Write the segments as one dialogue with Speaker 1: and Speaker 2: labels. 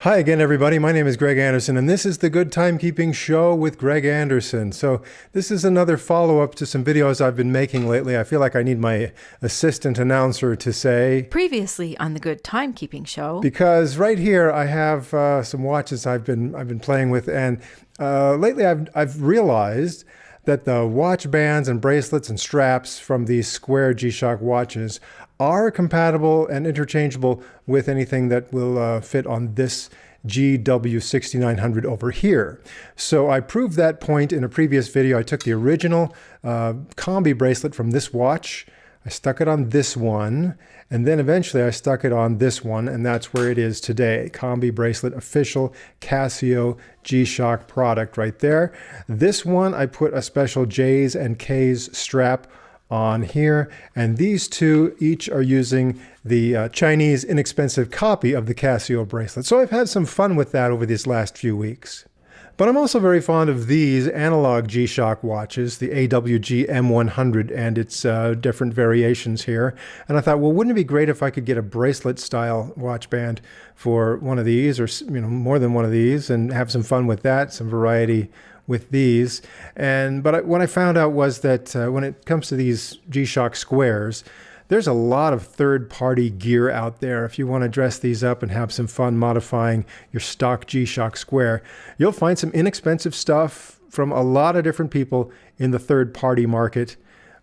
Speaker 1: Hi again, everybody. My name is Greg Anderson, and this is the Good Timekeeping Show with Greg Anderson. So, this is another follow-up to some videos I've been making lately. I feel like I need my assistant announcer to say,
Speaker 2: Previously on the Good Timekeeping Show.
Speaker 1: because right here I have some watches I've been playing with, and lately I've realized that the watch bands and bracelets and straps from these square G-Shock watches are compatible and interchangeable with anything that will fit on this GW6900 over here. So I proved that point in a previous video. I took the original Combi bracelet from this watch, I stuck it on this one, and then eventually I stuck it on this one, and that's where it is today. Combi bracelet, official Casio G-Shock product right there. This one, I put a special J's and K's strap on here, and these two each are using the Chinese inexpensive copy of the Casio bracelet. So I've had some fun with that over these last few weeks. But I'm also very fond of these analog G-Shock watches, the AWGM100 and its different variations here. And I thought, well, wouldn't it be great if I could get a bracelet style watch band for one of these, or more than one of these, and have some fun with that, some variety with these. But what I found out was that when it comes to these G-Shock squares, there's a lot of third-party gear out there. If you want to dress these up and have some fun modifying your stock G-Shock square, you'll find some inexpensive stuff from a lot of different people in the third-party market,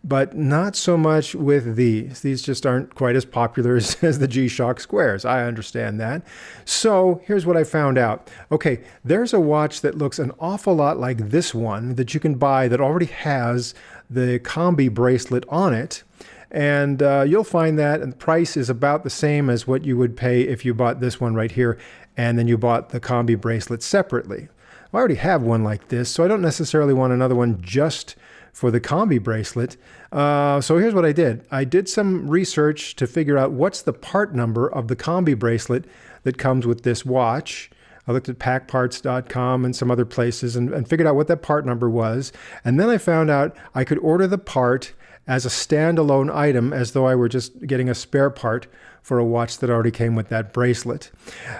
Speaker 1: but not so much with these. These just aren't quite as popular as the G-Shock squares. I understand that. So here's what I found out. Okay, there's a watch that looks an awful lot like this one that you can buy that already has the Combi bracelet on it. And you'll find that the price is about the same as what you would pay if you bought this one right here and then you bought the Combi bracelet separately. Well, I already have one like this, so I don't necessarily want another one just for the Combi bracelet. So here's what I did. I did some research to figure out what's the part number of the Combi bracelet that comes with this watch. I looked at packparts.com and some other places and figured out what that part number was. And then I found out I could order the part as a standalone item, as though I were just getting a spare part for a watch that already came with that bracelet.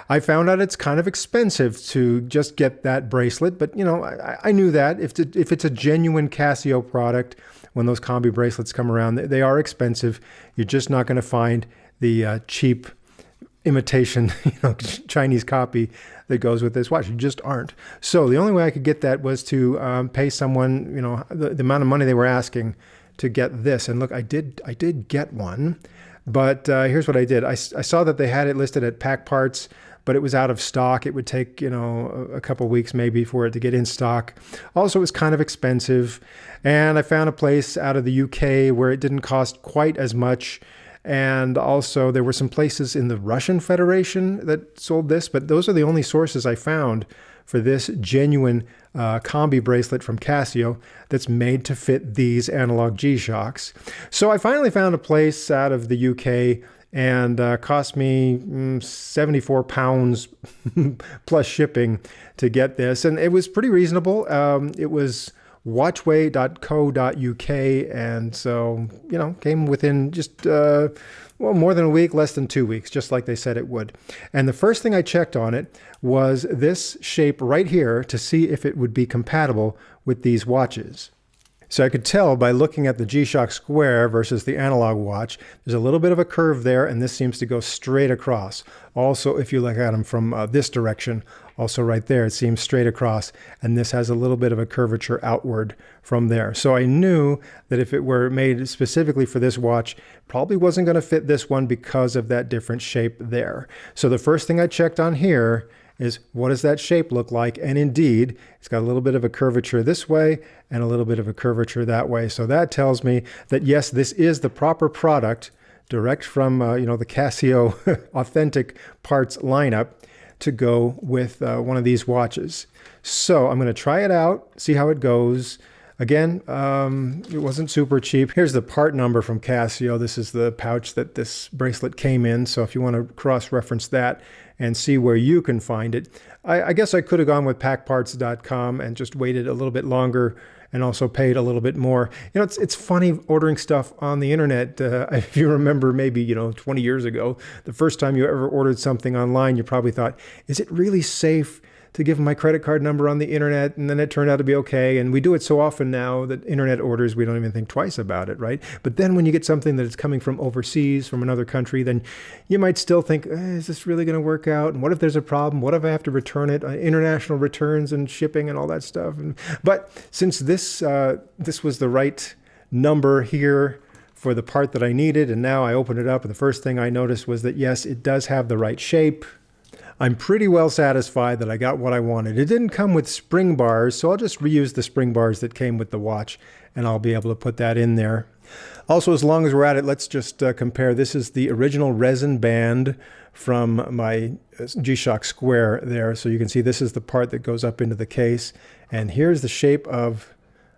Speaker 1: I found out it's kind of expensive to just get that bracelet, but I knew that if it's a genuine Casio product, when those Combi bracelets come around, they are expensive. You're just not going to find the cheap imitation, Chinese copy that goes with this watch. You just aren't. So the only way I could get that was to pay someone, the amount of money they were asking to get this. And look, I did get one, but here's what I did. I saw that they had it listed at Pack Parts, but it was out of stock. It would take, a couple weeks maybe for it to get in stock. Also, it was kind of expensive. And I found a place out of the UK where it didn't cost quite as much. And also there were some places in the Russian Federation that sold this, but those are the only sources I found for this genuine Combi bracelet from Casio that's made to fit these analog G-Shocks. So I finally found a place out of the UK, and cost me 74 pounds plus shipping to get this. And it was pretty reasonable. It was watchway.co.uk, and so came within just more than a week, less than 2 weeks, just like they said it would. And the first thing I checked on it was this shape right here to see if it would be compatible with these watches. So I could tell by looking at the G-Shock Square versus the analog watch, there's a little bit of a curve there, and this seems to go straight across. Also, if you look at them from this direction, also right there, it seems straight across, and this has a little bit of a curvature outward from there. So I knew that if it were made specifically for this watch, probably wasn't going to fit this one because of that different shape there. So the first thing I checked on here is, what does that shape look like? And indeed, it's got a little bit of a curvature this way and a little bit of a curvature that way. So that tells me that yes, this is the proper product, direct from the Casio authentic parts lineup, to go with one of these watches. So I'm going to try it out, see how it goes. Again, it wasn't super cheap. Here's the part number from Casio. This is the pouch that this bracelet came in. So if you want to cross-reference that and see where you can find it, I guess I could have gone with packparts.com and just waited a little bit longer and also paid a little bit more. You know, it's funny ordering stuff on the internet. If you remember maybe, 20 years ago, the first time you ever ordered something online, you probably thought, is it really safe to give them my credit card number on the internet? And then it turned out to be okay. And we do it so often now that internet orders, we don't even think twice about it, right? But then when you get something that is coming from overseas, from another country, then you might still think, is this really going to work out? And what if there's a problem? What if I have to return it? International returns and shipping and all that stuff. But since this was the right number here for the part that I needed, and now I opened it up, and the first thing I noticed was that, yes, it does have the right shape. I'm pretty well satisfied that I got what I wanted. It didn't come with spring bars, so I'll just reuse the spring bars that came with the watch, and I'll be able to put that in there. Also, as long as we're at it, let's just compare. This is the original resin band from my G-Shock Square there. So you can see this is the part that goes up into the case. And here's the shape of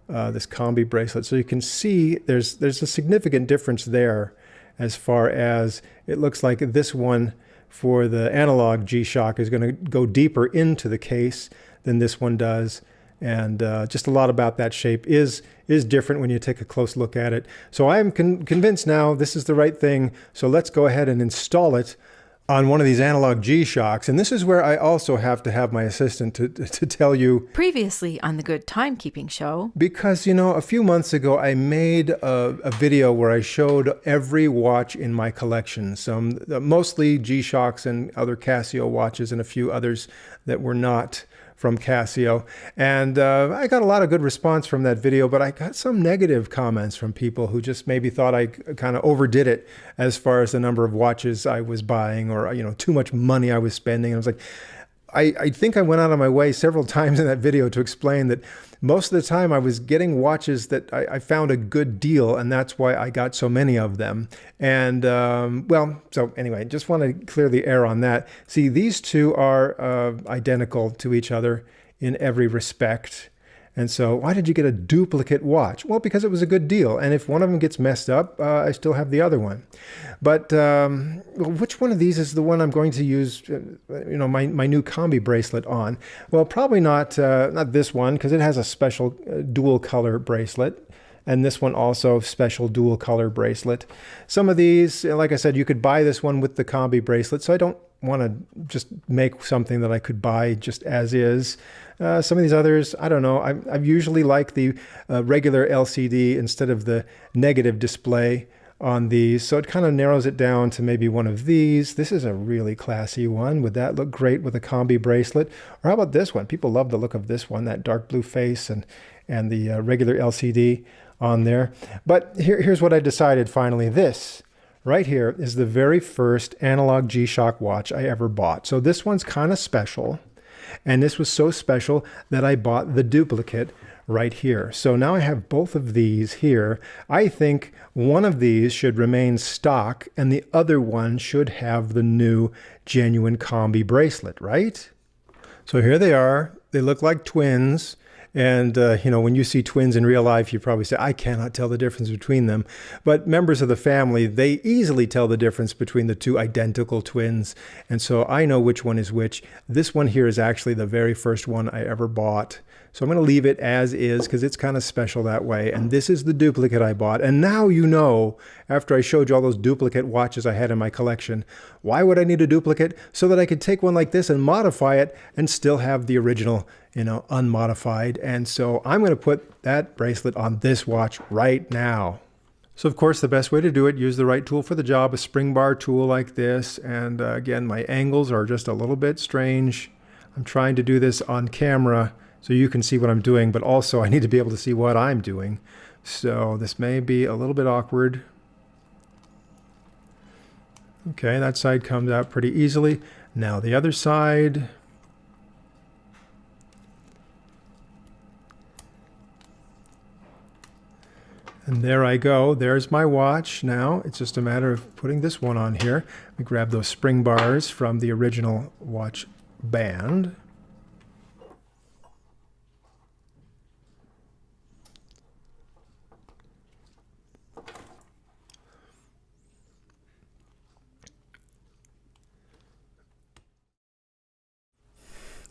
Speaker 1: this Combi bracelet. So you can see there's a significant difference there as far as it looks like this one for the analog G-Shock is going to go deeper into the case than this one does. And just a lot about that shape is different when you take a close look at it. So I'm convinced now this is the right thing. So let's go ahead and install it on one of these analog G-Shocks. And this is where I also have to have my assistant to tell you.
Speaker 2: Previously on the Good Timekeeping Show.
Speaker 1: Because, a few months ago, I made a video where I showed every watch in my collection. Some mostly G-Shocks and other Casio watches and a few others that were not from Casio. And I got a lot of good response from that video, but I got some negative comments from people who just maybe thought I kind of overdid it as far as the number of watches I was buying, or, too much money I was spending. And I was like, I think I went out of my way several times in that video to explain that most of the time I was getting watches that I found a good deal, and that's why I got so many of them. And so anyway, just want to clear the air on that. See, these two are identical to each other in every respect. And so why did you get a duplicate watch? Well, because it was a good deal. And if one of them gets messed up, I still have the other one. But which one of these is the one I'm going to use, my new Combi bracelet on? Well, probably not this one, because it has a special dual color bracelet. And this one also special dual color bracelet. Some of these, like I said, you could buy this one with the Combi bracelet. So I don't want to just make something that I could buy just as is. Some of these others, I don't know. I usually like the regular LCD instead of the negative display on these. So it kind of narrows it down to maybe one of these. This is a really classy one. Would that look great with a Combi bracelet? Or how about this one? People love the look of this one, that dark blue face and the regular LCD on there. But here's what I decided finally. This right here is the very first analog G-Shock watch I ever bought. So this one's kind of special. And this was so special that I bought the duplicate right here. So now I have both of these here. I think one of these should remain stock and the other one should have the new genuine Combi bracelet, right? So here they are. They look like twins. And, when you see twins in real life, you probably say, I cannot tell the difference between them. But members of the family, they easily tell the difference between the two identical twins. And so I know which one is which. This one here is actually the very first one I ever bought. So I'm going to leave it as is because it's kind of special that way. And this is the duplicate I bought. And now you know, after I showed you all those duplicate watches I had in my collection, why would I need a duplicate? So that I could take one like this and modify it and still have the original, unmodified. And so I'm going to put that bracelet on this watch right now. So of course, the best way to do it, use the right tool for the job, a spring bar tool like this. And again, my angles are just a little bit strange. I'm trying to do this on camera so you can see what I'm doing, but also I need to be able to see what I'm doing. So this may be a little bit awkward. Okay, that side comes out pretty easily. Now the other side. And there I go. There's my watch. Now it's just a matter of putting this one on here. Let me grab those spring bars from the original watch band.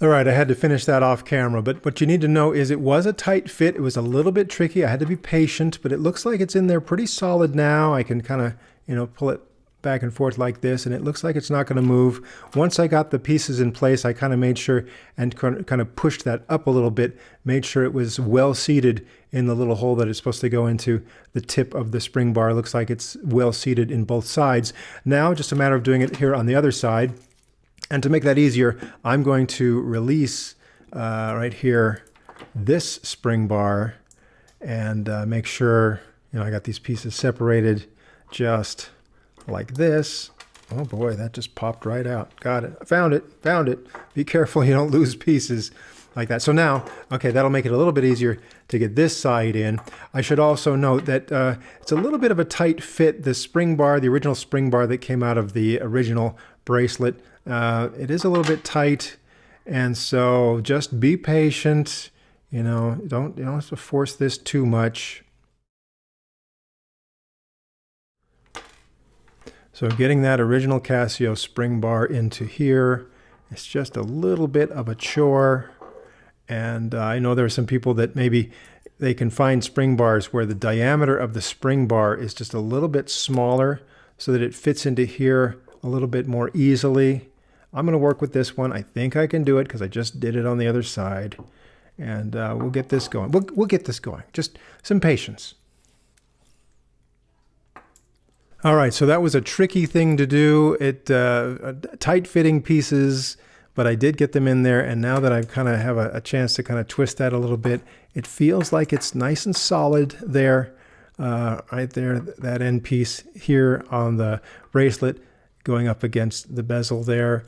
Speaker 1: All right, I had to finish that off camera, but what you need to know is it was a tight fit. It was a little bit tricky. I had to be patient, but it looks like it's in there pretty solid now. I can kind of, pull it back and forth like this, and it looks like it's not going to move. Once I got the pieces in place, I kind of made sure and kind of pushed that up a little bit, made sure it was well seated in the little hole that it's supposed to go into the tip of the spring bar. It looks like it's well seated in both sides. Now, just a matter of doing it here on the other side. And to make that easier, I'm going to release right here this spring bar and make sure, I got these pieces separated just like this. Oh boy, that just popped right out. Got it. Found it. Be careful you don't lose pieces like that. So now, okay, that'll make it a little bit easier to get this side in. I should also note that it's a little bit of a tight fit. The spring bar, the original spring bar that came out of the original bracelet, it is a little bit tight, and so just be patient. Don't have to force this too much. So getting that original Casio spring bar into here, it's just a little bit of a chore. And I know there are some people that maybe they can find spring bars where the diameter of the spring bar is just a little bit smaller so that it fits into here a little bit more easily. I'm going to work with this one. I think I can do it because I just did it on the other side. And we'll get this going. We'll get this going. Just some patience. All right, so that was a tricky thing to do. Tight-fitting pieces, but I did get them in there. And now that I kind of have a chance to kind of twist that a little bit, it feels like it's nice and solid there, right there, that end piece here on the bracelet going up against the bezel there.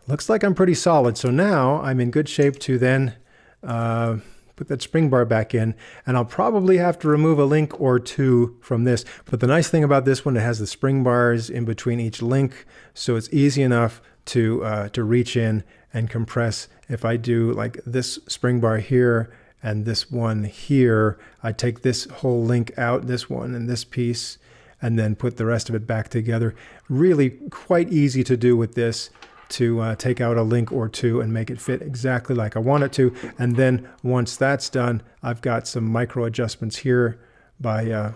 Speaker 1: Looks like I'm pretty solid. So now I'm in good shape to then put that spring bar back in, and I'll probably have to remove a link or two from this. But the nice thing about this one, it has the spring bars in between each link, so it's easy enough to reach in and compress. If I do like this spring bar here and this one here, I take this whole link out, this one and this piece, and then put the rest of it back together. Really quite easy to do with this, to take out a link or two and make it fit exactly like I want it to. And then once that's done, I've got some micro adjustments here by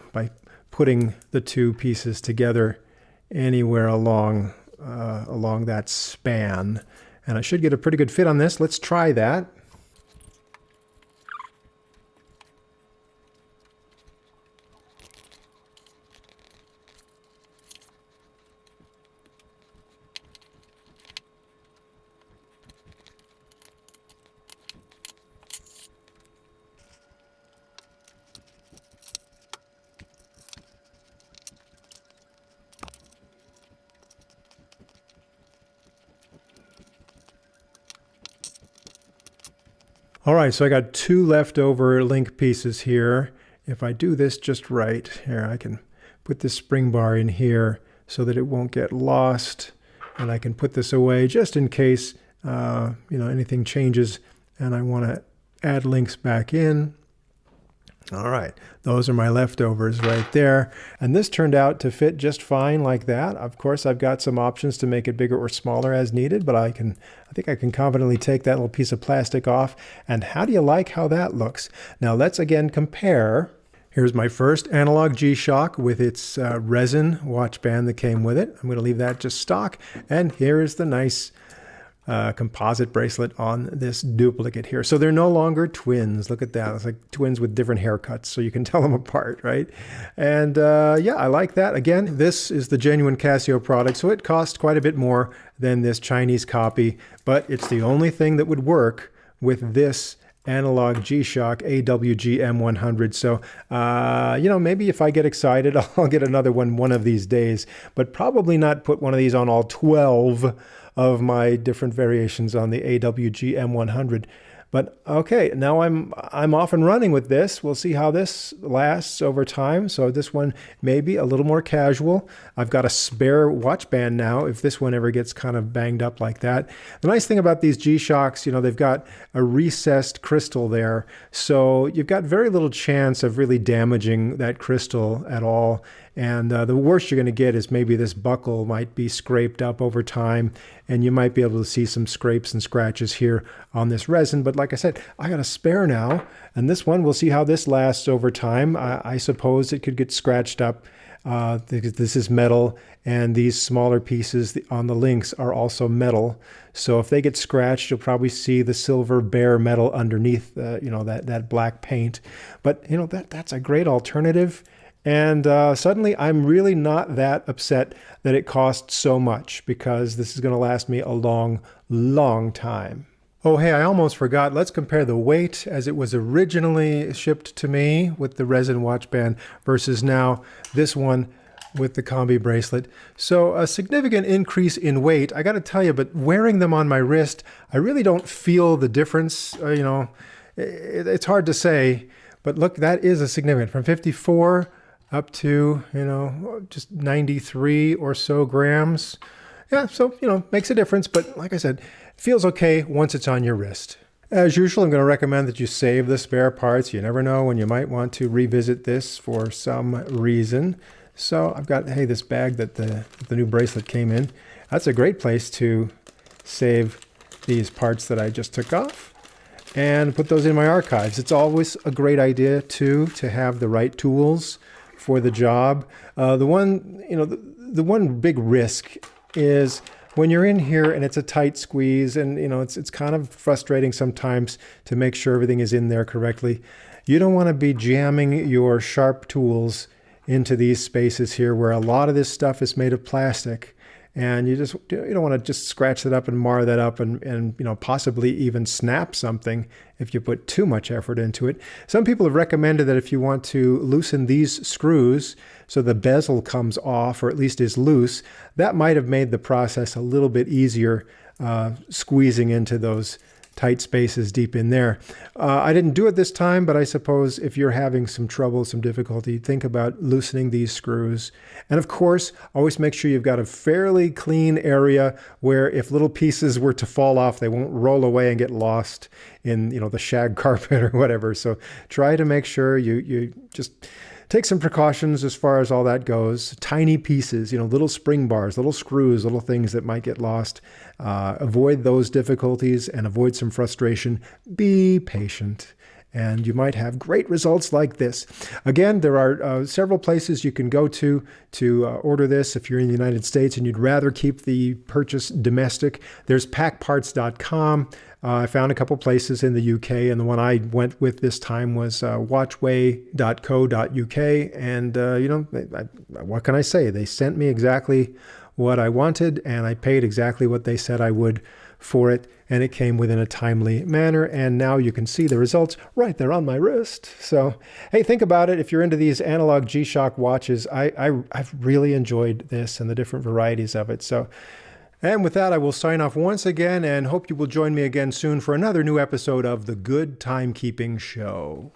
Speaker 1: putting the two pieces together anywhere along that span. And I should get a pretty good fit on this. Let's try that. All right, so I got two leftover link pieces here. If I do this just right, here I can put this spring bar in here so that it won't get lost, and I can put this away just in case anything changes and I want to add links back in. All right, those are my leftovers right there. And this turned out to fit just fine like that. Of course, I've got some options to make it bigger or smaller as needed, but I think I can confidently take that little piece of plastic off. And how do you like how that looks? Now let's again compare. Here's my first analog G-Shock with its resin watch band that came with it. I'm going to leave that just stock. And here is the nice composite bracelet on this duplicate here. So they're no longer twins. Look at that. It's like twins with different haircuts, so you can tell them apart, right? And yeah, I like that. Again, this is the genuine Casio product, so it costs quite a bit more than this Chinese copy, but it's the only thing that would work with this analog G-Shock AWGM100. So, maybe if I get excited, I'll get another one of these days, but probably not put one of these on all 12 of my different variations on the AWGM100. But okay, now I'm off and running with this. We'll see how this lasts over time. So this one may be a little more casual. I've got a spare watch band now if this one ever gets kind of banged up like that. The nice thing about these G-Shocks, they've got a recessed crystal there. So you've got very little chance of really damaging that crystal at all. And the worst you're going to get is maybe this buckle might be scraped up over time, and you might be able to see some scrapes and scratches here on this resin. But like I said, I got a spare now, and this one, we'll see how this lasts over time. I suppose it could get scratched up. This is metal, and these smaller pieces on the links are also metal. So if they get scratched, you'll probably see the silver bare metal underneath, that black paint. But that's a great alternative. And suddenly I'm really not that upset that it costs so much, because this is going to last me a long, long time. Oh, hey, I almost forgot. Let's compare the weight as it was originally shipped to me with the resin watch band versus now this one with the Combi bracelet. So a significant increase in weight, I got to tell you, but wearing them on my wrist, I really don't feel the difference. It's hard to say, but look, that is a significant, from 54 up to, just 93 or so grams. Yeah, so, makes a difference, but like I said, it feels okay once it's on your wrist. As usual, I'm going to recommend that you save the spare parts. You never know when you might want to revisit this for some reason. So I've got, hey, this bag that the new bracelet came in. That's a great place to save these parts that I just took off and put those in my archives. It's always a great idea, too, to have the right tools for the job. The one big risk is when you're in here and it's a tight squeeze, and it's kind of frustrating sometimes to make sure everything is in there correctly. You don't want to be jamming your sharp tools into these spaces here where a lot of this stuff is made of plastic, and you don't want to just scratch it up and mar that up and possibly even snap something if you put too much effort into it. Some people have recommended that if you want to loosen these screws so the bezel comes off, or at least is loose, that might have made the process a little bit easier, squeezing into those tight spaces deep in there. I didn't do it this time, but I suppose if you're having some trouble, some difficulty, think about loosening these screws. And of course, always make sure you've got a fairly clean area where if little pieces were to fall off, they won't roll away and get lost in, the shag carpet or whatever. So try to make sure you just take some precautions as far as all that goes. Tiny pieces, little spring bars, little screws, little things that might get lost. Avoid those difficulties and avoid some frustration. Be patient, and you might have great results like this. Again, there are several places you can go to order this if you're in the United States and you'd rather keep the purchase domestic. There's packparts.com. I found a couple places in the UK, and the one I went with this time was watchway.co.uk. And, what can I say? They sent me exactly what I wanted, and I paid exactly what they said I would for it, and it came within a timely manner, and now you can see the results right there on my wrist. So, hey, think about it. If you're into these analog G-Shock watches, I've really enjoyed this and the different varieties of it. So, and with that, I will sign off once again and hope you will join me again soon for another new episode of The Good Timekeeping Show.